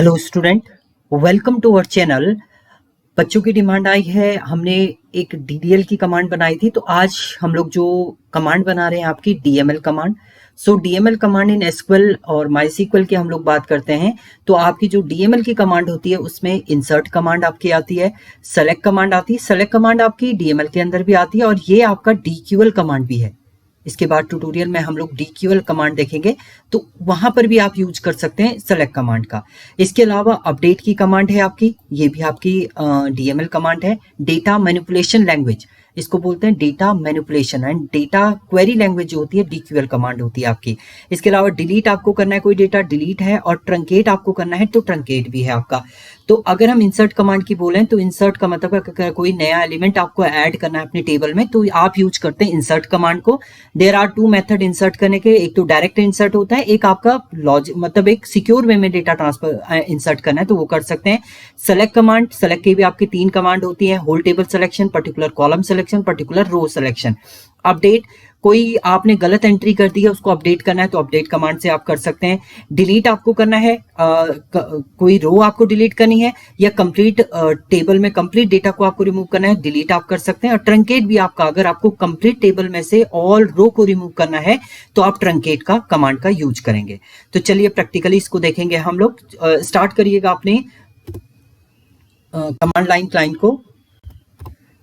Hello student, welcome to our channel. बच्चों की demand आई है, हमने एक डीडीएल की कमांड बनाई थी, तो आज हम लोग जो कमांड बना रहे हैं आपकी DML command. So DML command in SQL और माईसीक्यूएल की हम लोग बात करते हैं। तो आपकी जो डीएमएल की कमांड होती है उसमें इंसर्ट कमांड आपकी आती है, सेलेक्ट कमांड आती है, सेलेक्ट कमांड आपकी डीएमएल के अंदर भी आती है और ये आपका डीक्यूएल कमांड भी है। इसके बाद ट्यूटोरियल में हम लोग डीक्यूएल कमांड देखेंगे, तो वहां पर भी आप यूज कर सकते हैं सेलेक्ट कमांड का। इसके अलावा अपडेट की कमांड है आपकी, ये भी आपकी डीएमएल कमांड है। डेटा मैनिपुलेशन लैंग्वेज, इसको बोलते हैं data manipulation, and data query language जो होती है डीक्यूएल कमांड होती है आपकी। इसके अलावा डिलीट आपको करना है, कोई डेटा डिलीट है, और ट्रंकेट आपको करना है तो ट्रंकेट भी है आपका। तो अगर हम इंसर्ट कमांड की बोलें तो इंसर्ट का मतलब अगर कोई नया एलिमेंट आपको ऐड करना है अपने टेबल में तो आप यूज करते हैं इंसर्ट कमांड को। There are two method insert करने के, एक तो डायरेक्ट इंसर्ट होता है, एक आपका लॉजिक मतलब एक सिक्योर वे में डेटा ट्रांसफर इंसर्ट करना है तो वो कर सकते हैं। सेलेक्ट कमांड, सेलेक्ट की भी आपकी तीन कमांड होती है, whole table selection, particular column selection, particular row selection. Update, कोई आपने गलत एंट्री कर दी है उसको अपडेट करना है तो अपडेट कमांड से आप कर सकते हैं। डिलीट आपको करना है, कोई रो आपको डिलीट करनी है या कंप्लीट टेबल में कंप्लीट डेटा को आपको रिमूव करना है, डिलीट आप कर सकते हैं। और ट्रंकेट भी आपका, अगर आपको कंप्लीट टेबल में से ऑल रो को रिमूव करना है तो आप ट्रंकेट का कमांड का यूज करेंगे। तो चलिए प्रैक्टिकली इसको देखेंगे हम लोग। स्टार्ट करिएगा अपने कमांड लाइन क्लाइंट को,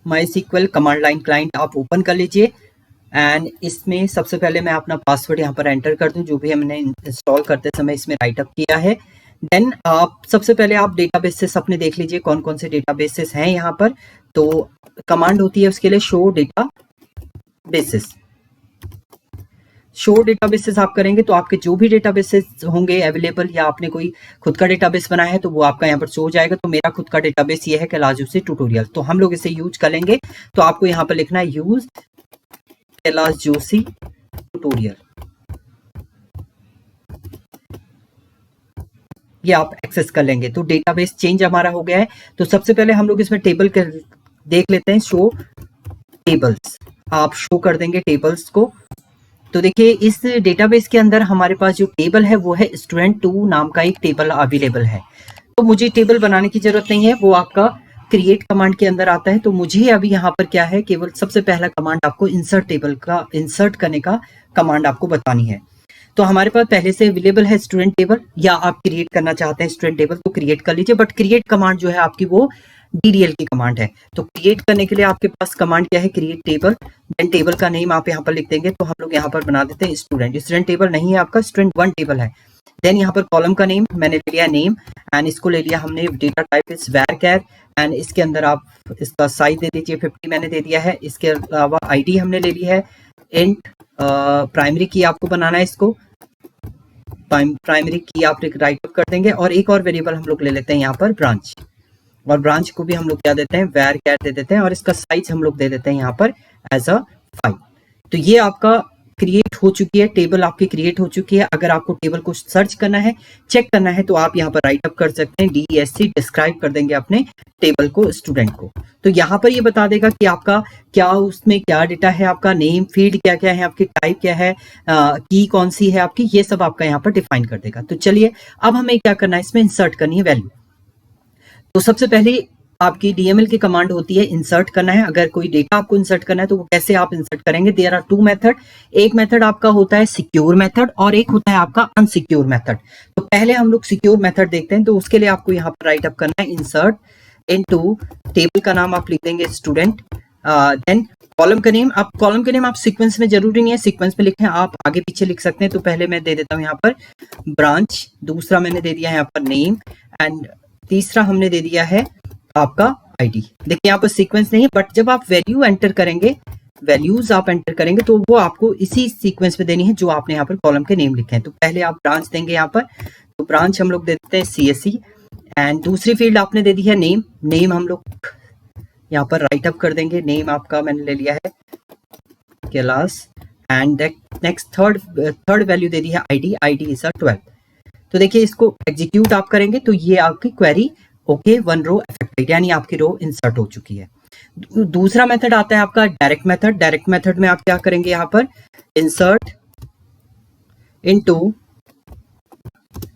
माईसीक्यूएल कमांड लाइन क्लाइंट आप ओपन कर लीजिए। एंड इसमें सबसे पहले मैं अपना पासवर्ड यहाँ पर एंटर कर दूं जो भी हमने इंस्टॉल करते समय इसमें राइटअप किया है। देन आप सबसे पहले आप डेटाबेसेस अपने देख लीजिए कौन कौन से डेटाबेसेस हैं यहाँ पर। तो कमांड होती है उसके लिए शो डेटाबेसेस। शो डेटाबेसेस आप करेंगे तो आपके जो भी डेटाबेसेस होंगे अवेलेबल या आपने कोई खुद का डेटाबेस बनाया है तो वो आपका यहाँ पर शो हो जाएगा। तो मेरा खुद का डेटाबेस ये है कैलाश ट्यूटोरियल, तो हम लोग इसे यूज करेंगे। तो आपको यहाँ पर लिखना है यूज कैलाश जोशी ट्यूटोरियल, ये आप एक्सेस कर लेंगे। तो डेटाबेस चेंज हमारा हो गया है। तो सबसे पहले हम लोग इसमें टेबल देख लेते हैं, शो टेबल्स आप शो कर देंगे टेबल्स को। तो देखिए इस डेटाबेस के अंदर हमारे पास जो टेबल है वो है स्टूडेंट 2 नाम का एक टेबल अवेलेबल है। तो मुझे टेबल बनाने की जरूरत नहीं है, वो आपका क्रिएट कमांड के अंदर आता है। तो मुझे अभी यहाँ पर क्या है, केवल सबसे पहला कमांड आपको इंसर्ट टेबल का इंसर्ट करने का कमांड आपको बतानी है। तो हमारे पास पहले से अवेलेबल है स्टूडेंट टेबल, या आप क्रिएट करना चाहते हैं स्टूडेंट टेबल तो क्रिएट कर लीजिए। बट क्रिएट कमांड जो है आपकी वो डीडीएल की कमांड है। तो क्रिएट करने के लिए आपके पास कमांड क्या है, क्रिएट टेबल। देन टेबल का नेम आप यहाँ पर लिख देंगे। तो हम लोग यहाँ पर बना देते हैं स्टूडेंट। स्टूडेंट टेबल नहीं है आपका, स्टूडेंट 1 टेबल है। देन यहाँ पर कॉलम का नेम मैंने ले लिया नेम, एंड इसको ले लिया हमने data type is varchar, and इसके अंदर आप इसका साइज दे दीजिए 50 मैंने दे दिया है। इसके अलावा आईडी हमने ले ली है इंट, प्राइमरी की आपको बनाना है, इसको प्राइमरी की आप राइट अप कर देंगे। और एक और वेरिएबल हम लोग ले लेते हैं यहाँ पर ब्रांच, और ब्रांच को भी हम लोग क्या देते हैं varchar दे देते हैं, और इसका साइज हम लोग दे देते हैं यहाँ पर एज अ 5। तो ये आपका क्रिएट हो चुकी है, टेबल आपकी क्रिएट हो चुकी है। अगर आपको टेबल को सर्च करना है, चेक करना है तो आप यहाँ पर राइट अप कर सकते हैं DESC, डिस्क्राइब कर देंगे अपने टेबल को स्टूडेंट को। तो यहाँ पर ये बता देगा कि आपका क्या उसमें क्या डेटा है, आपका नेम फील्ड क्या क्या है, आपकी टाइप क्या है, की कौन सी है आपकी, ये सब आपका यहाँ पर डिफाइन कर देगा। तो चलिए अब हमें क्या करना है, इसमें इंसर्ट करनी है वैल्यू। तो सबसे पहले आपकी डीएमएल की कमांड होती है इंसर्ट करना है। अगर कोई डेटा आपको इंसर्ट करना है तो वो कैसे आप इंसर्ट करेंगे, देयर आर 2 मेथड। एक मेथड आपका होता है सिक्योर मेथड और एक होता है आपका अनसिक्योर मेथड। तो पहले हम लोग सिक्योर मेथड देखते हैं। तो उसके लिए आपको यहाँ पर राइट अप करना है इंसर्ट इनटू, टेबल का नाम आप लिख देंगे स्टूडेंट। देन कॉलम का नेम, आप कॉलम का नेम आप सीक्वेंस में जरूरी नहीं है सीक्वेंस में लिखें, आप आगे पीछे लिख सकते हैं। तो पहले मैं दे देता हूँ यहाँ पर ब्रांच, दूसरा मैंने दे दिया है यहाँ पर नेम, एंड तीसरा हमने दे दिया है आपका आईडी। देखिए यहाँ पर सीक्वेंस नहीं है, बट जब आप वैल्यू एंटर करेंगे, वैल्यूज आप एंटर करेंगे तो वो आपको इसी सीक्वेंस में देनी है जो आपने यहाँ पर कॉलम के नेम लिखे हैं। तो पहले आप ब्रांच देंगे यहाँ पर, तो ब्रांच हम लोग देते हैं CSE, एंड दूसरी फील्ड आपने दे दी है नेम। नेम हम लोग यहाँ पर राइट अप कर देंगे, नेम आपका मैंने ले लिया है Kailash, and next third value दे दी है आईडी इज अ 12। तो देखिए इसको एग्जीक्यूट आप करेंगे तो ये आपकी क्वेरी ओके 1 रो अफेक्टेड, यानी आपकी रो इंसर्ट हो चुकी है। दूसरा मेथड आता है आपका डायरेक्ट मेथड। डायरेक्ट मेथड में आप क्या करेंगे, यहाँ पर इंसर्ट इनटू,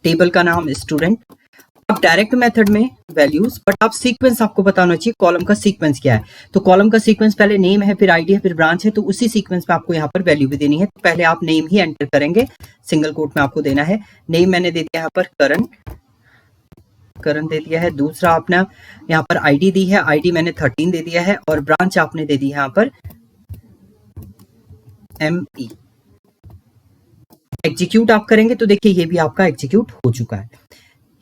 टेबल का नाम स्टूडेंट, आप डायरेक्ट मेथड में वैल्यूज, बट आप सीक्वेंस आपको बताना चाहिए कॉलम का सीक्वेंस क्या है। तो कॉलम का सीक्वेंस पहले नेम है, फिर आईडी है, फिर ब्रांच है, तो उसी सीक्वेंस में आपको यहाँ पर वैल्यू भी देनी है। तो पहले आप नेम ही एंटर करेंगे, सिंगल कोट में आपको देना है। नेम मैंने दे दिया यहाँ पर करण दे दिया है। दूसरा आपने यहाँ पर आईडी दी है, आईडी मैंने 13 दे दिया है, और ब्रांच आपने दे दी है यहाँ पर MP। एग्जीक्यूट आप करेंगे तो देखिए ये भी आपका एग्जीक्यूट हो चुका है।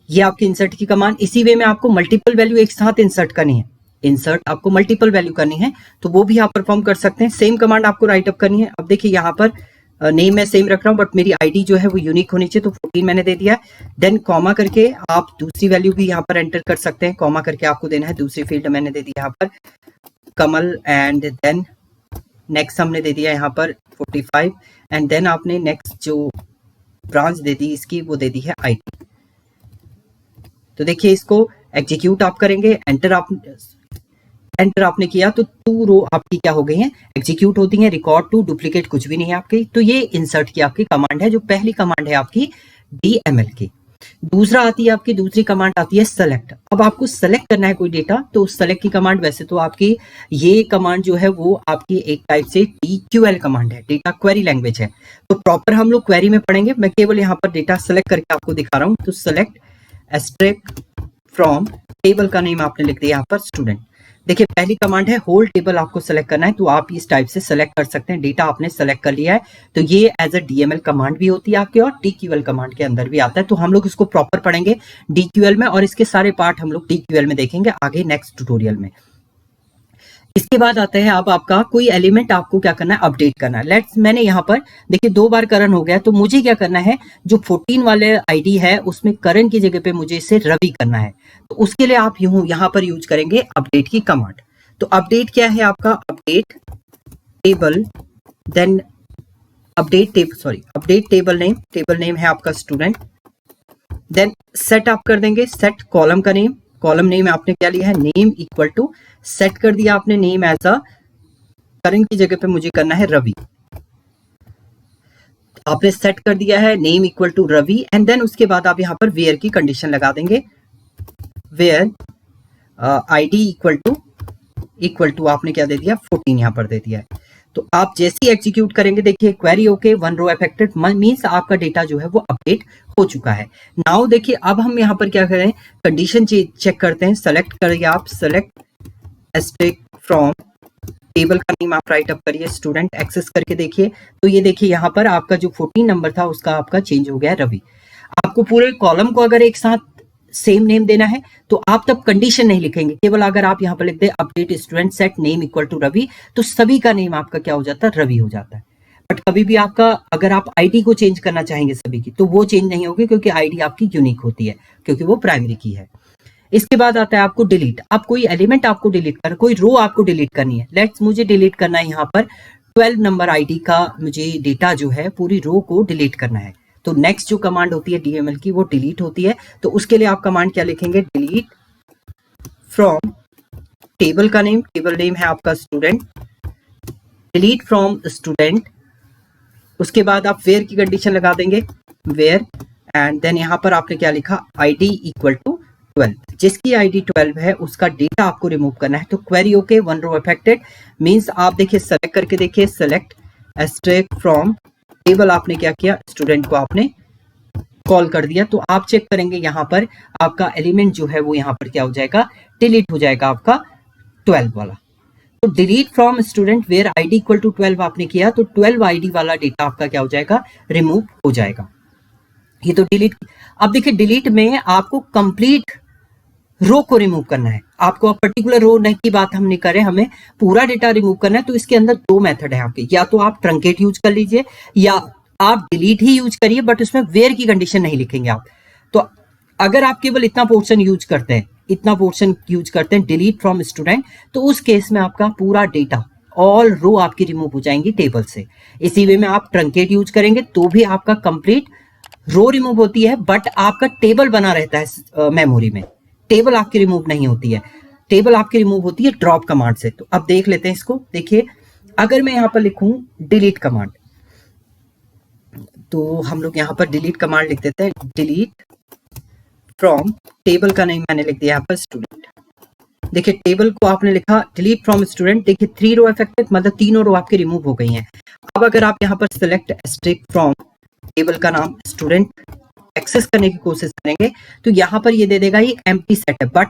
ये आपकी इंसर्ट की कमांड। इसी वे में आपको मल्टीपल वैल्यू एक साथ इंसर्ट करनी है, इंसर्ट आपको मल्टीपल वैल्यू करनी है, तो वो भी आप परफॉर्म कर सकते हैं। सेम कमांड आपको राइट अप करनी है। अब देखिए यहाँ पर नेम मैं सेम रख रहा हूँ, बट मेरी आईडी जो है वो यूनिक होनी चाहिए, तो 14 मैंने दे दिया। देन कॉमा करके आप दूसरी वैल्यू भी यहाँ पर एंटर कर सकते हैं। कॉमा करके आपको देना है दूसरी फील्ड मैंने दे दी यहाँ पर कमल, एंड देन नेक्स्ट हमने दे दिया यहाँ पर 45, एंड देन आपने नेक्स्ट जो ब्रांच दे दी इसकी वो दे दी है आईडी। तो देखिए इसको एग्जीक्यूट आप करेंगे, एंटर आपने किया तो 2 रो आपकी क्या हो गई हैं, एग्जीक्यूट होती हैं। रिकॉर्ड टू, डुप्लीकेट कुछ भी नहीं है आपकी। तो ये इंसर्ट की आपकी कमांड है, जो पहली कमांड है आपकी DML की। दूसरा आती है आपकी दूसरी कमांड आती है सेलेक्ट। अब आपको सेलेक्ट करना है कोई डेटा, तो सेलेक्ट की कमांड वैसे तो आपकी ये कमांड जो है वो आपकी एक टाइप से DQL कमांड है, डेटा क्वेरी लैंग्वेज है। तो प्रॉपर हम लोग क्वेरी में पढ़ेंगे, मैं केवल यहाँ पर डेटा सेलेक्ट करके आपको दिखा रहा हूँ। तो सेलेक्ट एक्सट्रैक्ट फ्रॉम, टेबल का नेम आपने लिख दिया यहाँ पर स्टूडेंट। देखिए पहली कमांड है होल टेबल आपको सेलेक्ट करना है, तो आप इस टाइप से सेलेक्ट कर सकते हैं। डेटा आपने सेलेक्ट कर लिया है, तो ये एज अ DML कमांड भी होती है आपके, और DQL कमांड के अंदर भी आता है। तो हम लोग इसको प्रॉपर पढ़ेंगे DQL में, और इसके सारे पार्ट हम लोग DQL में देखेंगे आगे नेक्स्ट ट्यूटोरियल में। इसके बाद आता है अब आपका कोई एलिमेंट आपको क्या करना है, अपडेट करना है। लेट्स मैंने यहाँ पर देखिए 2 बार करण हो गया, तो मुझे क्या करना है, जो 14 वाले आईडी है उसमें करण की जगह पे मुझे इसे रवि करना है। तो उसके लिए आप यहाँ पर यूज करेंगे अपडेट की कमांड। तो अपडेट क्या है आपका, update table, then update table name है आपका स्टूडेंट। देन सेट आप कर देंगे, सेट कॉलम का नेम, कॉलम नेम आपने क्या लिया है, नेम इक्वल टू, सेट कर दिया आपने नेम एज अ, करण की जगह पे मुझे करना है रवि। आपने सेट कर दिया है name equal to Ravi, and then उसके बाद आप यहाँ पर वेयर की कंडीशन लगा देंगे, वेयर आईडी इक्वल टू आपने क्या दे दिया, 14 यहाँ पर दे दिया है। तो आप जैसे ही एग्जीक्यूट करेंगे देखिए query okay, 1 row affected, means आपका डेटा जो है वो अपडेट हो चुका है। नाउ देखिए अब हम यहाँ पर क्या करें, कंडीशन चेक करते हैं। सेलेक्ट करिए आप, सेलेक्ट एक्सट्रैक्ट फ्रॉम, टेबल का नेम आप राइट अप करिए स्टूडेंट, एक्सेस करके देखिए। तो ये देखिए यहाँ पर आपका जो 14 नंबर था उसका आपका चेंज हो गया है रवि। आपको पूरे कॉलम को अगर एक साथ सेम नेम देना है तो आप तब कंडीशन नहीं लिखेंगे, केवल अगर आप यहाँ पर लिख दे update student set name equal to Ravi, तो सभी का नेम आपका क्या हो जाता है, रवि हो जाता है। बट कभी भी आपका अगर आप आईडी को चेंज करना चाहेंगे सभी की, तो वो चेंज नहीं होगी, क्योंकि आईडी आपकी यूनिक होती है, क्योंकि वो प्राइमरी की है। इसके बाद आता है आपको डिलीट। अब कोई एलिमेंट आपको डिलीट करना, कोई रो आपको डिलीट करनी है। लेट्स मुझे डिलीट करना है यहाँ पर 12 नंबर आईडी का, मुझे डेटा जो है पूरी रो को डिलीट करना है। तो नेक्स्ट जो कमांड होती है DML की वो डिलीट होती है। तो उसके लिए आप कमांड क्या लिखेंगे, डिलीट फ्रॉम, टेबल का नेम, टेबल नेम है आपका स्टूडेंट, डिलीट फ्रॉम स्टूडेंट। उसके बाद आप वेयर की कंडीशन लगा देंगे, वेयर, एंड देन यहाँ पर आपने क्या लिखा, आईडी इक्वल टू 12। जिसकी आईडी 12 है उसका डेटा आपको रिमूव करना है। तो query okay, 1 row affected, means आप देखिए सेलेक्ट करके देखिए, सेलेक्ट एक्सट्रैक्ट फ्रॉम टेबल, आपने क्या किया, स्टूडेंट को आपने कॉल कर दिया। तो आप चेक करेंगे यहाँ पर आपका एलिमेंट जो है वो यहाँ पर क्या हो जाएगा, डिलीट हो जाएगा आपका 12 वाला। तो delete from student where ID equal to 12 आपने किया, तो 12 आईडी वाला डेटा आपका क्या हो जाएगा, रिमूव हो जाएगा। ये तो डिलीट। अब देखिए डिलीट में आपको कंप्लीट रो को रिमूव करना है, आपको पर्टिकुलर रो नहीं की बात हम नहीं करें, हमें पूरा डेटा रिमूव करना है। तो इसके अंदर 2 मेथड है आपके, या तो आप ट्रंकेट यूज कर लीजिए, या आप डिलीट ही यूज करिए, बट उसमें वेयर की कंडीशन नहीं लिखेंगे आप। तो अगर आप केवल इतना पोर्शन यूज करते हैं, डिलीट फ्रॉम स्टूडेंट, तो उस केस में आपका पूरा डेटा, ऑल रो आपकी रिमूव हो जाएंगी टेबल से। इसी वे में आप ट्रंकेट यूज करेंगे तो भी आपका कंप्लीट रो रिमूव होती है, बट आपका टेबल बना रहता है मेमोरी में, टेबल आपकी रिमूव नहीं होती है। टेबल आपकी रिमूव होती है ड्रॉप कमांड से। तो अब देख लेते हैं इसको। देखिए अगर मैं यहाँ पर लिखूं डिलीट कमांड, तो हम लोग यहाँ पर डिलीट कमांड लिख देते हैं, डिलीट फ्रॉम टेबल का नेम मैंने लिख दिया यहाँ पर स्टूडेंट। देखिए टेबल को आपने लिखा डिलीट फ्रॉम स्टूडेंट, देखिए 3 रो अफेक्टेड, मतलब 3 रो आपकी रिमूव हो गई हैं। अब अगर आप यहाँ पर सिलेक्ट एस्ट्रिक फ्रॉम टेबल का नाम स्टूडेंट एक्सेस करने की कोशिश करेंगे तो यहाँ पर ये दे देगा ये एम्प्टी सेट है। बट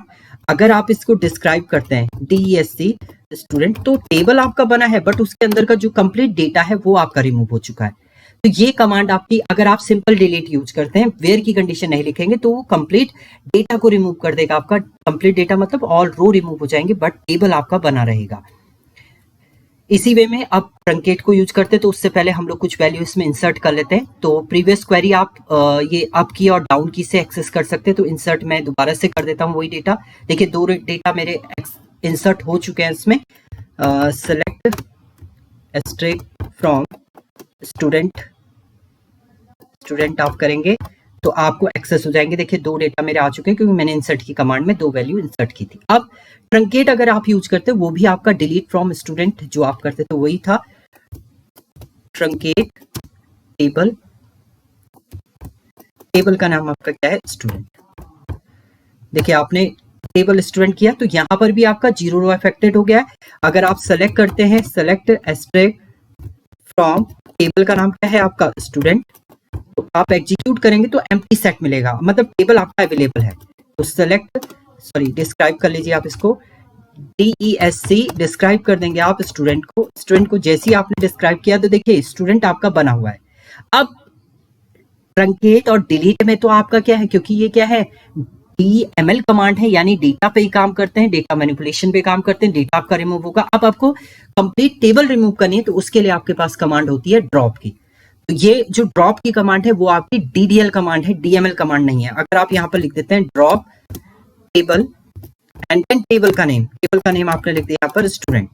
अगर आप इसको डिस्क्राइब करते हैं DESC स्टूडेंट तो टेबल आपका बना है बट उसके अंदर का जो कंप्लीट डेटा है वो आपका रिमूव हो चुका है। तो ये कमांड आपकी, अगर आप सिंपल डिलीट यूज करते हैं, वेयर की कंडीशन नहीं लिखेंगे तो वो कंप्लीट डेटा को रिमूव कर देगा। आपका कंप्लीट डेटा मतलब ऑल रो रिमूव हो जाएंगे बट टेबल आपका बना रहेगा। इसी वे में अब ट्रंकेट को यूज करते हैं तो उससे पहले हम लोग कुछ वैल्यू इसमें इंसर्ट कर लेते हैं। तो प्रीवियस क्वेरी आप ये अप की और डाउन की से एक्सेस कर सकते हैं। तो इंसर्ट मैं दोबारा से कर देता हूँ वही डेटा। देखिए 2 डेटा मेरे इंसर्ट हो चुके हैं इसमें। सेलेक्ट एस्ट्रिक फ्रॉम स्टूडेंट आप करेंगे तो आपको एक्सेस हो जाएंगे। देखिए 2 डेटा मेरे आ चुके हैं क्योंकि मैंने इंसर्ट की कमांड में 2 वैल्यू इंसर्ट की थी। अब ट्रंकेट अगर आप यूज करते वो भी आपका डिलीट फ्रॉम स्टूडेंट जो आप करते तो वही था ट्रंकेट टेबल का नाम आपका क्या है स्टूडेंट। देखिए आपने टेबल स्टूडेंट किया तो यहाँ पर भी आपका 0 रो अफेक्टेड हो गया है। अगर आप सेलेक्ट करते हैं सेलेक्ट एस्ट्रिक फ्रॉम टेबल का नाम क्या है आपका स्टूडेंट, तो आप एग्जीक्यूट करेंगे तो एम्प्टी सेट मिलेगा, मतलब टेबल आपका अवेलेबल है। तो डिस्क्राइब कर लीजिए आप इसको DESC डिस्क्राइब कर देंगे आप स्टूडेंट को जैसे ही आपने डिस्क्राइब किया तो देखिए स्टूडेंट आपका बना हुआ है। अब ट्रंकेट और डिलीट में तो आपका क्या है, क्योंकि ये क्या है DML कमांड है, यानी डेटा पे ही काम करते हैं, डेटा मैनिपुलेशन पे काम करते हैं, डेटा आपका रिमूव होगा। अब आपको कंप्लीट टेबल रिमूव करनी है तो उसके लिए आपके पास कमांड होती है ड्रॉप की। तो ये जो ड्रॉप की कमांड है वो आपकी DDL कमांड है, DML कमांड नहीं है। अगर आप यहाँ पर लिख देते हैं drop table and then table का नेम आपने लिख दिया यहाँ पर स्टूडेंट,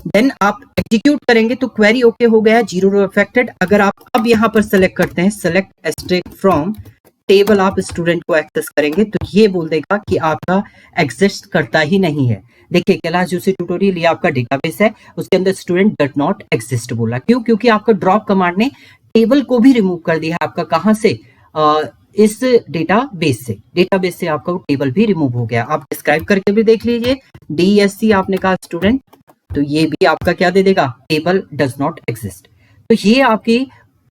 देन आप एग्जीक्यूट करेंगे तो क्वेरी ओके हो गया, 0 रो अफेक्टेड। अगर आप अब यहाँ पर सेलेक्ट करते हैं सेलेक्ट एस्ट्रिक फ्रॉम टेबल, आप स्टूडेंट को एक्सेस करेंगे तो ये बोल देगा कि आपका एग्जिस्ट करता ही नहीं है। देखिए कैलाश जोशी ट्यूटोरियल ये आपका डेटाबेस है, उसके अंदर स्टूडेंट डट नॉट एग्जिस्ट बोला, क्यों? क्योंकि आपका ड्रॉप कमांड ने टेबल को भी रिमूव कर दिया आपका, कहां से, इस डेटाबेस से आपका वो टेबल भी रिमूव हो गया। आप डिस्क्राइब करके भी देख लीजिए, DESC आपने कहा स्टूडेंट तो ये भी आपका क्या दे देगा, टेबल डज नॉट एग्जिस्ट। तो ये आपकी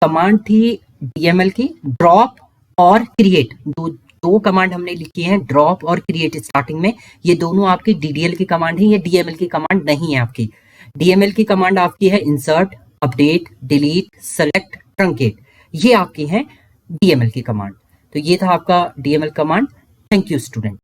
कमांड थी DML की, ड्रॉप और क्रिएट, दो कमांड हमने लिखी है, ड्रॉप और क्रिएट स्टार्टिंग में। ये दोनों आपकी DDL की कमांड है, ये DML की कमांड नहीं है आपकी। DML की कमांड आपकी है insert, update, delete, select, truncate, ये आपकी है DML की कमांड। तो ये था आपका DML command. Thank you student.